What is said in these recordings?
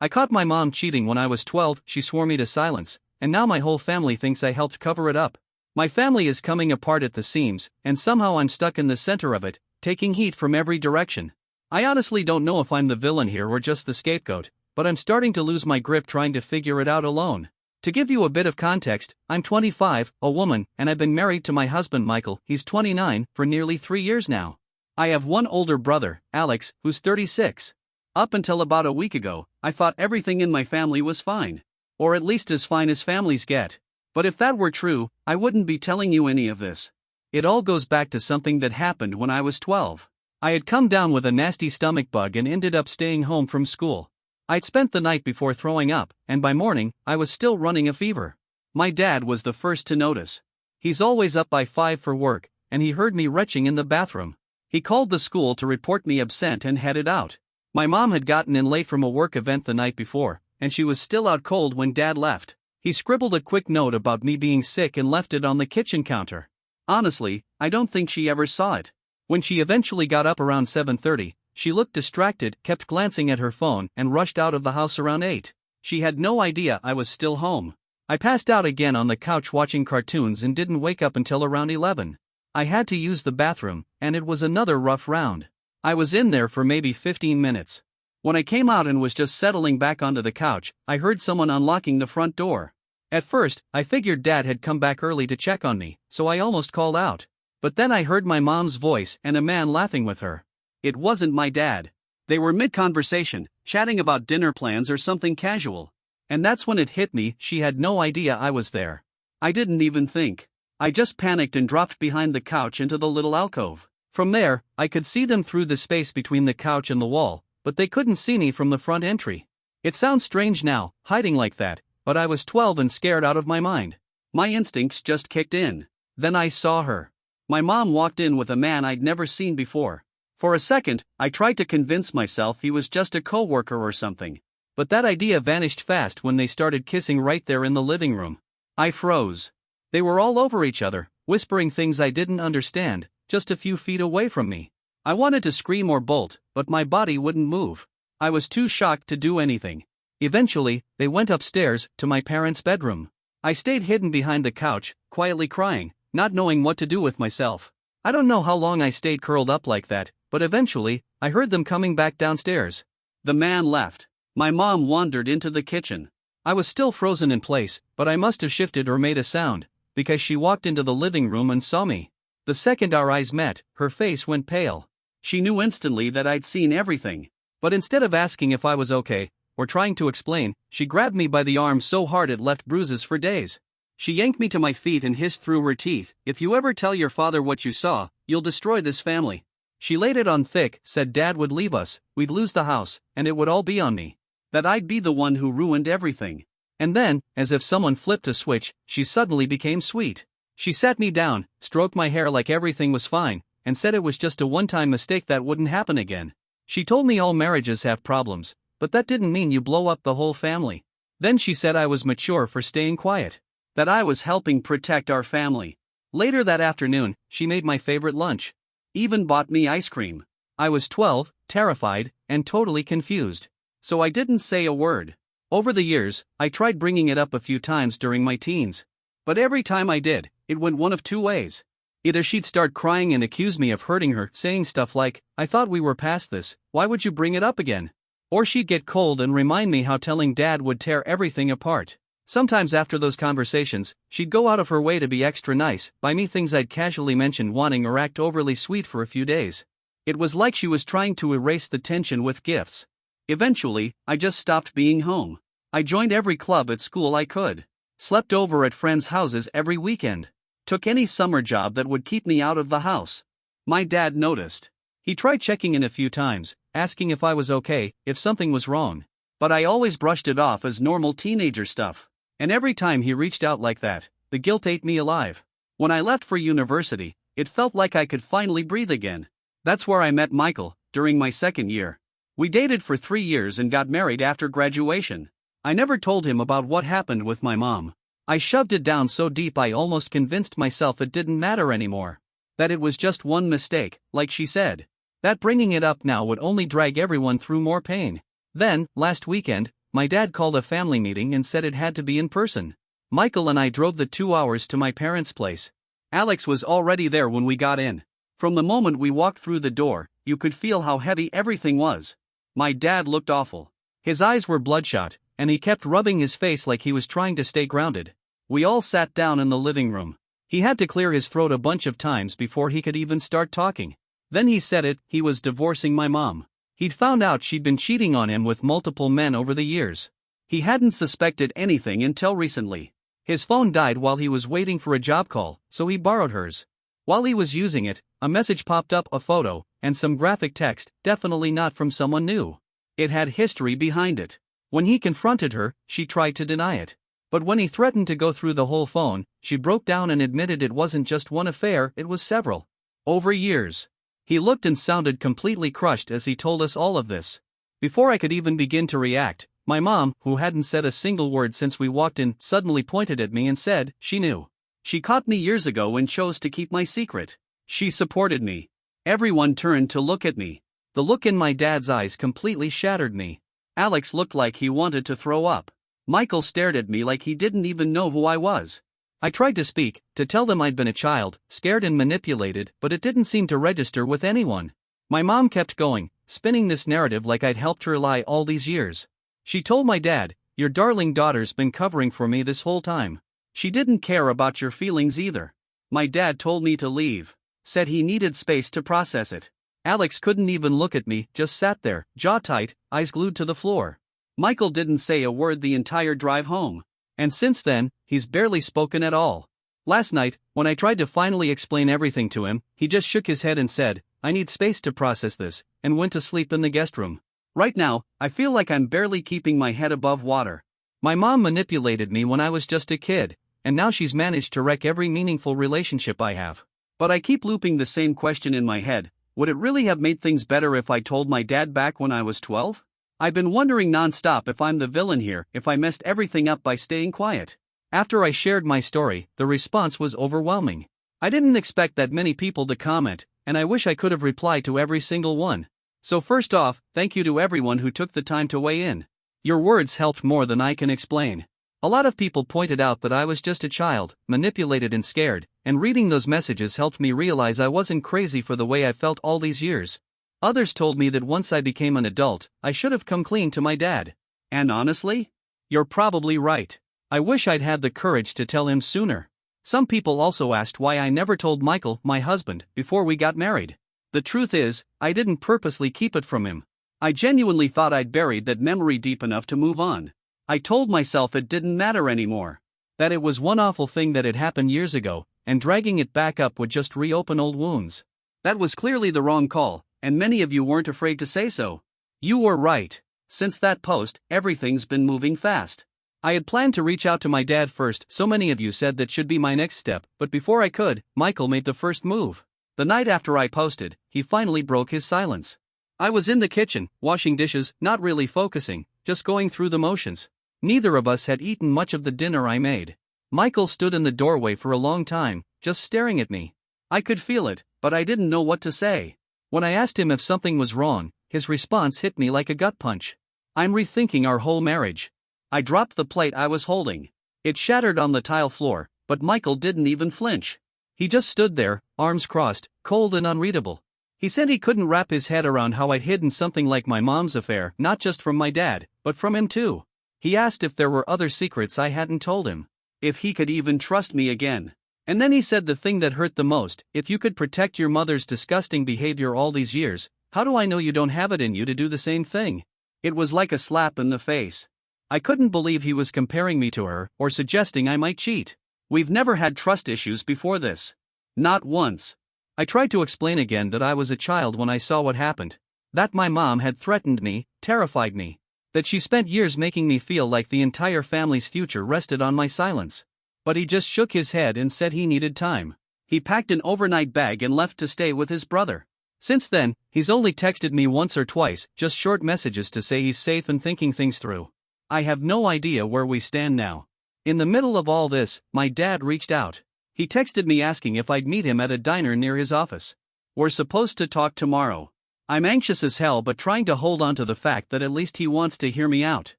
I caught my mom cheating when I was 12, she swore me to silence, and now my whole family thinks I helped cover it up. My family is coming apart at the seams, and somehow I'm stuck in the center of it, taking heat from every direction. I honestly don't know if I'm the villain here or just the scapegoat, but I'm starting to lose my grip trying to figure it out alone. To give you a bit of context, I'm 25, a woman, and I've been married to my husband Michael, he's 29, for nearly 3 years now. I have one older brother, Alex, who's 36. Up until about a week ago, I thought everything in my family was fine. Or at least as fine as families get. But if that were true, I wouldn't be telling you any of this. It all goes back to something that happened when I was 12. I had come down with a nasty stomach bug and ended up staying home from school. I'd spent the night before throwing up, and by morning, I was still running a fever. My dad was the first to notice. He's always up by 5 for work, and he heard me retching in the bathroom. He called the school to report me absent and headed out. My mom had gotten in late from a work event the night before, and she was still out cold when Dad left. He scribbled a quick note about me being sick and left it on the kitchen counter. Honestly, I don't think she ever saw it. When she eventually got up around 7:30, she looked distracted, kept glancing at her phone, and rushed out of the house around 8. She had no idea I was still home. I passed out again on the couch watching cartoons and didn't wake up until around 11. I had to use the bathroom, and it was another rough round. I was in there for maybe 15 minutes. When I came out and was just settling back onto the couch, I heard someone unlocking the front door. At first, I figured Dad had come back early to check on me, so I almost called out. But then I heard my mom's voice and a man laughing with her. It wasn't my dad. They were mid-conversation, chatting about dinner plans or something casual. And that's when it hit me, she had no idea I was there. I didn't even think. I just panicked and dropped behind the couch into the little alcove. From there, I could see them through the space between the couch and the wall, but they couldn't see me from the front entry. It sounds strange now, hiding like that, but I was 12 and scared out of my mind. My instincts just kicked in. Then I saw her. My mom walked in with a man I'd never seen before. For a second, I tried to convince myself he was just a coworker or something. But that idea vanished fast when they started kissing right there in the living room. I froze. They were all over each other, whispering things I didn't understand, just a few feet away from me. I wanted to scream or bolt, but my body wouldn't move. I was too shocked to do anything. Eventually, they went upstairs, to my parents' bedroom. I stayed hidden behind the couch, quietly crying, not knowing what to do with myself. I don't know how long I stayed curled up like that, but eventually, I heard them coming back downstairs. The man left. My mom wandered into the kitchen. I was still frozen in place, but I must have shifted or made a sound, because she walked into the living room and saw me. The second our eyes met, her face went pale. She knew instantly that I'd seen everything. But instead of asking if I was okay, or trying to explain, she grabbed me by the arm so hard it left bruises for days. She yanked me to my feet and hissed through her teeth, "If you ever tell your father what you saw, you'll destroy this family." She laid it on thick, said Dad would leave us, we'd lose the house, and it would all be on me. That I'd be the one who ruined everything. And then, as if someone flipped a switch, she suddenly became sweet. She sat me down, stroked my hair like everything was fine, and said it was just a one-time mistake that wouldn't happen again. She told me all marriages have problems, but that didn't mean you blow up the whole family. Then she said I was mature for staying quiet. That I was helping protect our family. Later that afternoon, she made my favorite lunch. Even bought me ice cream. I was 12, terrified, and totally confused. So I didn't say a word. Over the years, I tried bringing it up a few times during my teens. But every time I did, it went one of two ways. Either she'd start crying and accuse me of hurting her, saying stuff like, "I thought we were past this, why would you bring it up again?" Or she'd get cold and remind me how telling Dad would tear everything apart. Sometimes after those conversations, she'd go out of her way to be extra nice, buy me things I'd casually mentioned wanting or act overly sweet for a few days. It was like she was trying to erase the tension with gifts. Eventually, I just stopped being home. I joined every club at school I could. Slept over at friends' houses every weekend. Took any summer job that would keep me out of the house. My dad noticed. He tried checking in a few times, asking if I was okay, if something was wrong. But I always brushed it off as normal teenager stuff. And every time he reached out like that, the guilt ate me alive. When I left for university, it felt like I could finally breathe again. That's where I met Michael, during my second year. We dated for 3 years and got married after graduation. I never told him about what happened with my mom. I shoved it down so deep I almost convinced myself it didn't matter anymore. That it was just one mistake, like she said. That bringing it up now would only drag everyone through more pain. Then, last weekend, my dad called a family meeting and said it had to be in person. Michael and I drove the 2 hours to my parents' place. Alex was already there when we got in. From the moment we walked through the door, you could feel how heavy everything was. My dad looked awful. His eyes were bloodshot, and he kept rubbing his face like he was trying to stay grounded. We all sat down in the living room. He had to clear his throat a bunch of times before he could even start talking. Then he said he was divorcing my mom. He'd found out she'd been cheating on him with multiple men over the years. He hadn't suspected anything until recently. His phone died while he was waiting for a job call, so he borrowed hers. While he was using it, a message popped up, a photo, and some graphic text, definitely not from someone new. It had history behind it. When he confronted her, she tried to deny it. But when he threatened to go through the whole phone, she broke down and admitted it wasn't just one affair, it was several. Over years. He looked and sounded completely crushed as he told us all of this. Before I could even begin to react, my mom, who hadn't said a single word since we walked in, suddenly pointed at me and said she knew. She caught me years ago and chose to keep my secret. She supported me. Everyone turned to look at me. The look in my dad's eyes completely shattered me. Alex looked like he wanted to throw up. Michael stared at me like he didn't even know who I was. I tried to speak, to tell them I'd been a child, scared and manipulated, but it didn't seem to register with anyone. My mom kept going, spinning this narrative like I'd helped her lie all these years. She told my dad, "Your darling daughter's been covering for me this whole time. She didn't care about your feelings either." My dad told me to leave. Said he needed space to process it. Alex couldn't even look at me, just sat there, jaw tight, eyes glued to the floor. Michael didn't say a word the entire drive home. And since then, he's barely spoken at all. Last night, when I tried to finally explain everything to him, he just shook his head and said, "I need space to process this," and went to sleep in the guest room. Right now, I feel like I'm barely keeping my head above water. My mom manipulated me when I was just a kid, and now she's managed to wreck every meaningful relationship I have. But I keep looping the same question in my head: would it really have made things better if I told my dad back when I was 12? I've been wondering nonstop if I'm the villain here, if I messed everything up by staying quiet. After I shared my story, the response was overwhelming. I didn't expect that many people to comment, and I wish I could have replied to every single one. So first off, thank you to everyone who took the time to weigh in. Your words helped more than I can explain. A lot of people pointed out that I was just a child, manipulated and scared, and reading those messages helped me realize I wasn't crazy for the way I felt all these years. Others told me that once I became an adult, I should have come clean to my dad. And honestly, you're probably right. I wish I'd had the courage to tell him sooner. Some people also asked why I never told Michael, my husband, before we got married. The truth is, I didn't purposely keep it from him. I genuinely thought I'd buried that memory deep enough to move on. I told myself it didn't matter anymore. That it was one awful thing that had happened years ago, and dragging it back up would just reopen old wounds. That was clearly the wrong call, and many of you weren't afraid to say so. You were right. Since that post, everything's been moving fast. I had planned to reach out to my dad first, so many of you said that should be my next step, but before I could, Michael made the first move. The night after I posted, he finally broke his silence. I was in the kitchen, washing dishes, not really focusing, just going through the motions. Neither of us had eaten much of the dinner I made. Michael stood in the doorway for a long time, just staring at me. I could feel it, but I didn't know what to say. When I asked him if something was wrong, his response hit me like a gut punch. "I'm rethinking our whole marriage." I dropped the plate I was holding. It shattered on the tile floor, but Michael didn't even flinch. He just stood there, arms crossed, cold and unreadable. He said he couldn't wrap his head around how I'd hidden something like my mom's affair, not just from my dad, but from him too. He asked if there were other secrets I hadn't told him. If he could even trust me again. And then he said the thing that hurt the most: if you could protect your mother's disgusting behavior all these years, how do I know you don't have it in you to do the same thing? It was like a slap in the face. I couldn't believe he was comparing me to her, or suggesting I might cheat. We've never had trust issues before this. Not once. I tried to explain again that I was a child when I saw what happened. That my mom had threatened me, terrified me. That she spent years making me feel like the entire family's future rested on my silence. But he just shook his head and said he needed time. He packed an overnight bag and left to stay with his brother. Since then, he's only texted me once or twice, just short messages to say he's safe and thinking things through. I have no idea where we stand now. In the middle of all this, my dad reached out. He texted me asking if I'd meet him at a diner near his office. "We're supposed to talk tomorrow." I'm anxious as hell but trying to hold on to the fact that at least he wants to hear me out.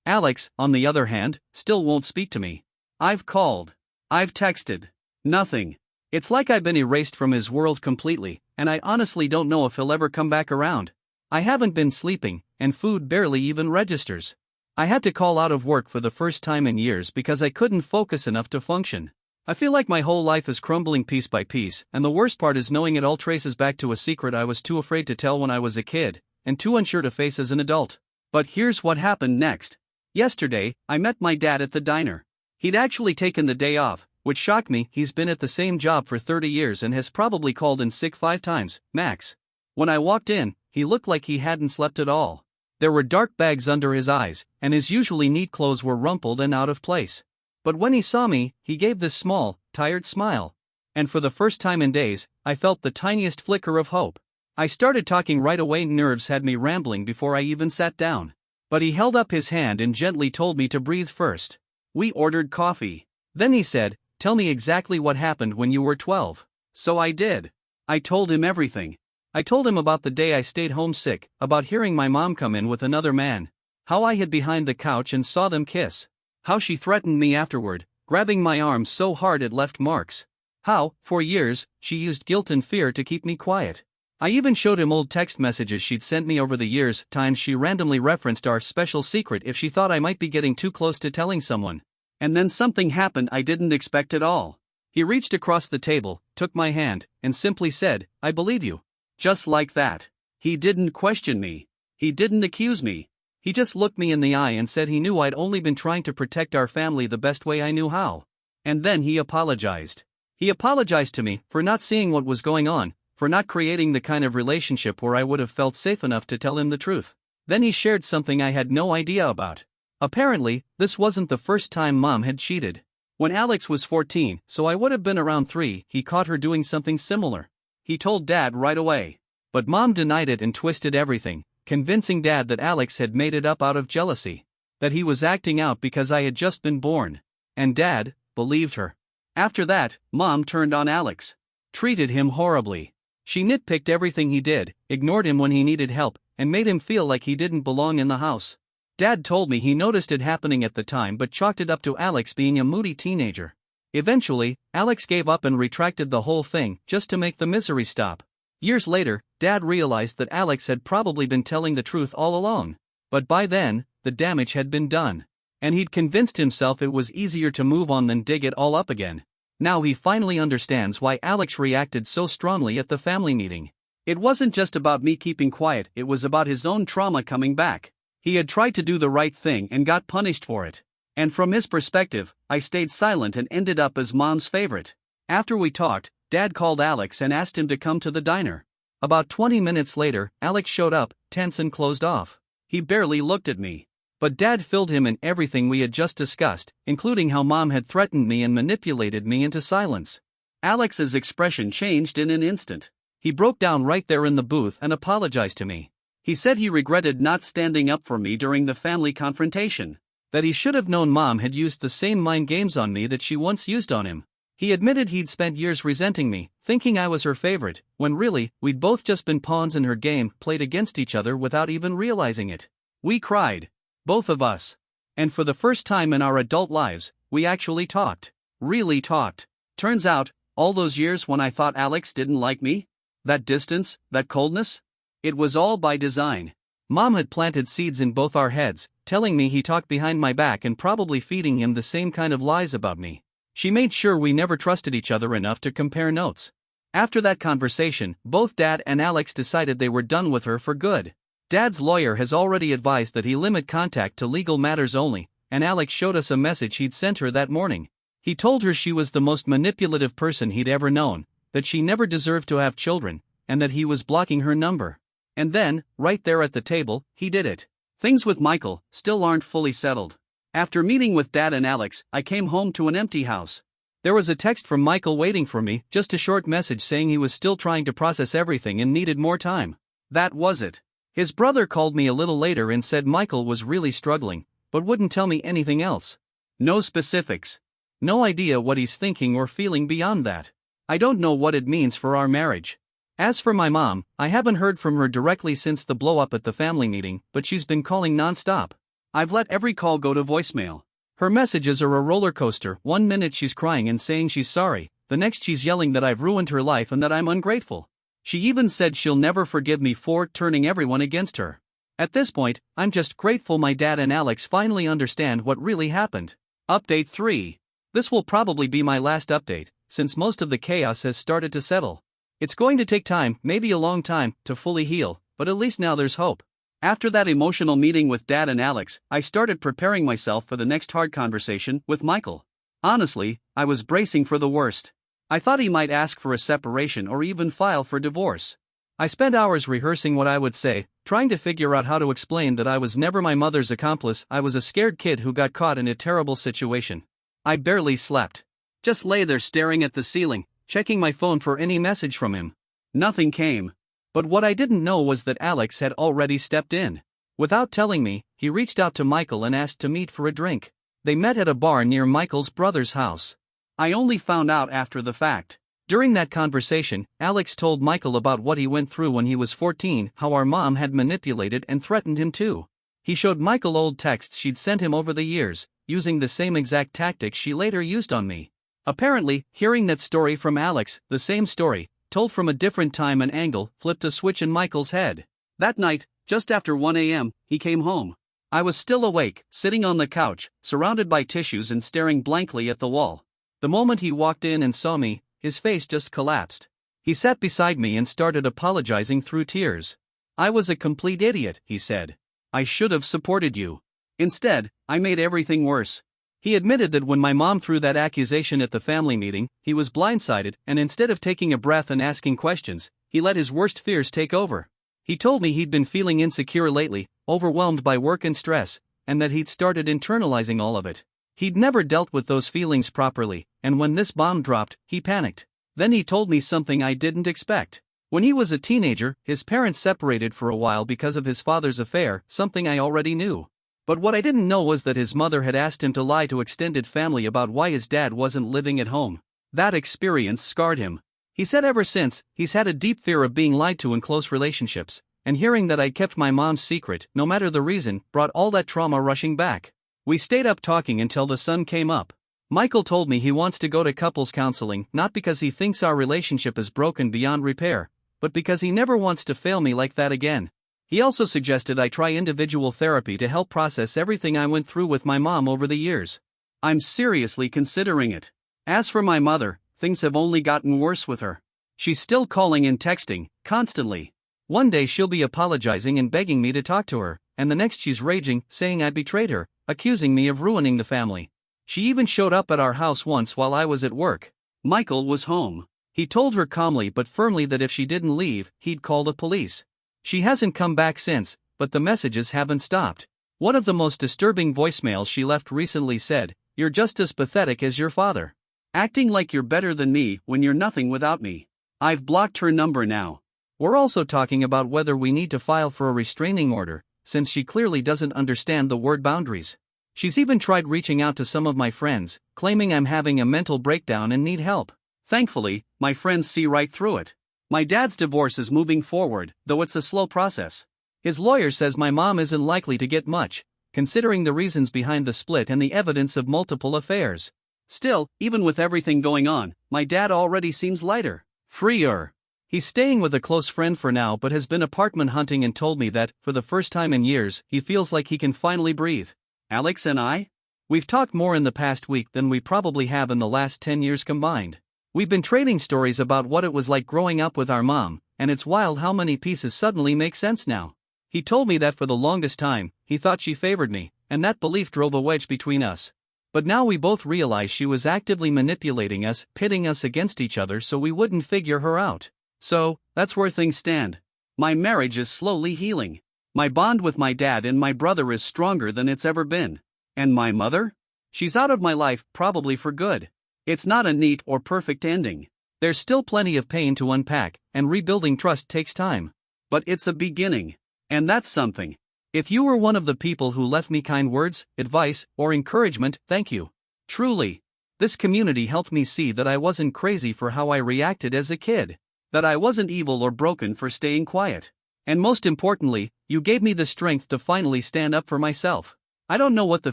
Alex, on the other hand, still won't speak to me. I've called. I've texted. Nothing. It's like I've been erased from his world completely, and I honestly don't know if he'll ever come back around. I haven't been sleeping, and food barely even registers. I had to call out of work for the first time in years because I couldn't focus enough to function. I feel like my whole life is crumbling piece by piece, and the worst part is knowing it all traces back to a secret I was too afraid to tell when I was a kid, and too unsure to face as an adult. But here's what happened next. Yesterday, I met my dad at the diner. He'd actually taken the day off, which shocked me. He's been at the same job for 30 years and has probably called in sick 5 times, max. When I walked in, he looked like he hadn't slept at all. There were dark bags under his eyes, and his usually neat clothes were rumpled and out of place. But when he saw me, he gave this small, tired smile. And for the first time in days, I felt the tiniest flicker of hope. I started talking right away. Nerves had me rambling before I even sat down. But he held up his hand and gently told me to breathe first. We ordered coffee. Then he said, "Tell me exactly what happened when you were 12. So I did. I told him everything. I told him about the day I stayed home sick, about hearing my mom come in with another man, how I hid behind the couch and saw them kiss, how she threatened me afterward, grabbing my arm so hard it left marks, how, for years, she used guilt and fear to keep me quiet. I even showed him old text messages she'd sent me over the years, times she randomly referenced our special secret if she thought I might be getting too close to telling someone. And then something happened I didn't expect at all. He reached across the table, took my hand, and simply said, "I believe you." Just like that. He didn't question me. He didn't accuse me. He just looked me in the eye and said he knew I'd only been trying to protect our family the best way I knew how. And then he apologized. He apologized to me for not seeing what was going on, for not creating the kind of relationship where I would have felt safe enough to tell him the truth. Then he shared something I had no idea about. Apparently, this wasn't the first time Mom had cheated. When Alex was 14, so I would have been around 3, he caught her doing something similar. He told Dad right away. But Mom denied it and twisted everything, convincing Dad that Alex had made it up out of jealousy, that he was acting out because I had just been born. And Dad believed her. After that, Mom turned on Alex. Treated him horribly. She nitpicked everything he did, ignored him when he needed help, and made him feel like he didn't belong in the house. Dad told me he noticed it happening at the time but chalked it up to Alex being a moody teenager. Eventually, Alex gave up and retracted the whole thing just to make the misery stop. Years later, Dad realized that Alex had probably been telling the truth all along. But by then, the damage had been done. And he'd convinced himself it was easier to move on than dig it all up again. Now he finally understands why Alex reacted so strongly at the family meeting. It wasn't just about me keeping quiet, it was about his own trauma coming back. He had tried to do the right thing and got punished for it. And from his perspective, I stayed silent and ended up as Mom's favorite. After we talked, Dad called Alex and asked him to come to the diner. About 20 minutes later, Alex showed up, tense and closed off. He barely looked at me. But Dad filled him in everything we had just discussed, including how Mom had threatened me and manipulated me into silence. Alex's expression changed in an instant. He broke down right there in the booth and apologized to me. He said he regretted not standing up for me during the family confrontation. That he should have known Mom had used the same mind games on me that she once used on him. He admitted he'd spent years resenting me, thinking I was her favorite, when really, we'd both just been pawns in her game, played against each other without even realizing it. We cried. Both of us. And for the first time in our adult lives, we actually talked. Really talked. Turns out, all those years when I thought Alex didn't like me, that distance, that coldness, it was all by design. Mom had planted seeds in both our heads, telling me he talked behind my back and probably feeding him the same kind of lies about me. She made sure we never trusted each other enough to compare notes. After that conversation, both Dad and Alex decided they were done with her for good. Dad's lawyer has already advised that he limit contact to legal matters only, and Alex showed us a message he'd sent her that morning. He told her she was the most manipulative person he'd ever known, that she never deserved to have children, and that he was blocking her number. And then, right there at the table, he did it. Things with Michael still aren't fully settled. After meeting with Dad and Alex, I came home to an empty house. There was a text from Michael waiting for me, just a short message saying he was still trying to process everything and needed more time. That was it. His brother called me a little later and said Michael was really struggling, but wouldn't tell me anything else. No specifics. No idea what he's thinking or feeling beyond that. I don't know what it means for our marriage. As for my mom, I haven't heard from her directly since the blow-up at the family meeting, but she's been calling non-stop. I've let every call go to voicemail. Her messages are a roller coaster. One minute she's crying and saying she's sorry, the next she's yelling that I've ruined her life and that I'm ungrateful. She even said she'll never forgive me for turning everyone against her. At this point, I'm just grateful my dad and Alex finally understand what really happened. Update 3. This will probably be my last update, since most of the chaos has started to settle. It's going to take time, maybe a long time, to fully heal, but at least now there's hope. After that emotional meeting with Dad and Alex, I started preparing myself for the next hard conversation with Michael. Honestly, I was bracing for the worst. I thought he might ask for a separation or even file for divorce. I spent hours rehearsing what I would say, trying to figure out how to explain that I was never my mother's accomplice. I was a scared kid who got caught in a terrible situation. I barely slept. Just lay there staring at the ceiling, checking my phone for any message from him. Nothing came. But what I didn't know was that Alex had already stepped in. Without telling me, he reached out to Michael and asked to meet for a drink. They met at a bar near Michael's brother's house. I only found out after the fact. During that conversation, Alex told Michael about what he went through when he was 14, how our mom had manipulated and threatened him too. He showed Michael old texts she'd sent him over the years, using the same exact tactics she later used on me. Apparently, hearing that story from Alex, the same story, told from a different time and angle, flipped a switch in Michael's head. That night, just after 1 a.m., he came home. I was still awake, sitting on the couch, surrounded by tissues and staring blankly at the wall. The moment he walked in and saw me, his face just collapsed. He sat beside me and started apologizing through tears. I was a complete idiot, he said. I should have supported you. Instead, I made everything worse. He admitted that when my mom threw that accusation at the family meeting, he was blindsided, and instead of taking a breath and asking questions, he let his worst fears take over. He told me he'd been feeling insecure lately, overwhelmed by work and stress, and that he'd started internalizing all of it. He'd never dealt with those feelings properly, and when this bomb dropped, he panicked. Then he told me something I didn't expect. When he was a teenager, his parents separated for a while because of his father's affair, something I already knew. But what I didn't know was that his mother had asked him to lie to extended family about why his dad wasn't living at home. That experience scarred him. He said ever since, he's had a deep fear of being lied to in close relationships, and hearing that I kept my mom's secret, no matter the reason, brought all that trauma rushing back. We stayed up talking until the sun came up. Michael told me he wants to go to couples counseling, not because he thinks our relationship is broken beyond repair, but because he never wants to fail me like that again. He also suggested I try individual therapy to help process everything I went through with my mom over the years. I'm seriously considering it. As for my mother, things have only gotten worse with her. She's still calling and texting, constantly. One day she'll be apologizing and begging me to talk to her, and the next she's raging, saying I betrayed her, accusing me of ruining the family. She even showed up at our house once while I was at work. Michael was home. He told her calmly but firmly that if she didn't leave, he'd call the police. She hasn't come back since, but the messages haven't stopped. One of the most disturbing voicemails she left recently said, "You're just as pathetic as your father. Acting like you're better than me when you're nothing without me." I've blocked her number now. We're also talking about whether we need to file for a restraining order, since she clearly doesn't understand the word boundaries. She's even tried reaching out to some of my friends, claiming I'm having a mental breakdown and need help. Thankfully, my friends see right through it. My dad's divorce is moving forward, though it's a slow process. His lawyer says my mom isn't likely to get much, considering the reasons behind the split and the evidence of multiple affairs. Still, even with everything going on, my dad already seems lighter, freer. He's staying with a close friend for now but has been apartment hunting and told me that, for the first time in years, he feels like he can finally breathe. Alex and I? We've talked more in the past week than we probably have in the last 10 years combined. We've been trading stories about what it was like growing up with our mom, and it's wild how many pieces suddenly make sense now. He told me that for the longest time, he thought she favored me, and that belief drove a wedge between us. But now we both realize she was actively manipulating us, pitting us against each other so we wouldn't figure her out. So, that's where things stand. My marriage is slowly healing. My bond with my dad and my brother is stronger than it's ever been. And my mother? She's out of my life, probably for good. It's not a neat or perfect ending. There's still plenty of pain to unpack, and rebuilding trust takes time. But it's a beginning. And that's something. If you were one of the people who left me kind words, advice, or encouragement, thank you. Truly. This community helped me see that I wasn't crazy for how I reacted as a kid. That I wasn't evil or broken for staying quiet. And most importantly, you gave me the strength to finally stand up for myself. I don't know what the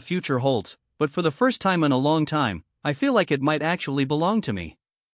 future holds, but for the first time in a long time, I feel like it might actually belong to me.